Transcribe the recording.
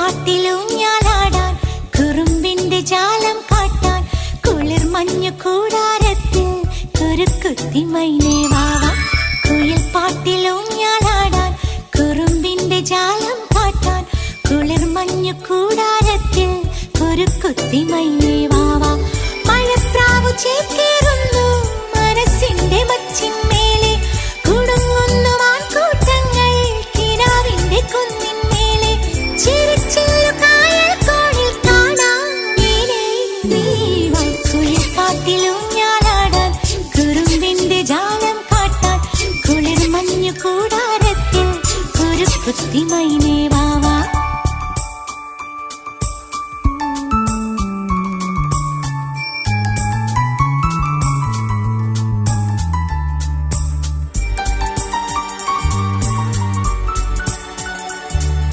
പാട്ടിലൂഞ്ഞാലാടാൻ കുറുമ്പിന്റെ ജാലം കാട്ടാൻ കുളിർ മഞ്ഞു കൂടാരത്തിൽ കുരുക്കുത്തി മൈനേ വാവാ. കുയിൽ പാട്ടിലൂഞ്ഞാലാടാൻ കുറുമ്പിന്റെ ജാലം കാട്ടാൻ കുളിർ മഞ്ഞു കൂടാരത്തിൽ കുരുക്കുത്തി മൈനേ വാവാ. മഴപ്രാവു ചേക്കേറുന്നു മനസ്സിന്റെ മച്ചിന്മേലെ കുടുങ്ങുന്നു മാൻകൂട്ടങ്ങൾ കിനാവിന്റെ കുന്നിന്മേലെ ചിരിച്ചില്ലു കായൽ കോണിൽ കാണാം നീലേ നീവാ. കുയിൽ പാട്ടിലൂഞ്ഞാലാടാൻ കുറുമ്പിന്റെ ജാലം കാട്ടാൻ കുളിർ മഞ്ഞു കൂടാരത്തിൽ കുരുക്കുത്തി മൈനേ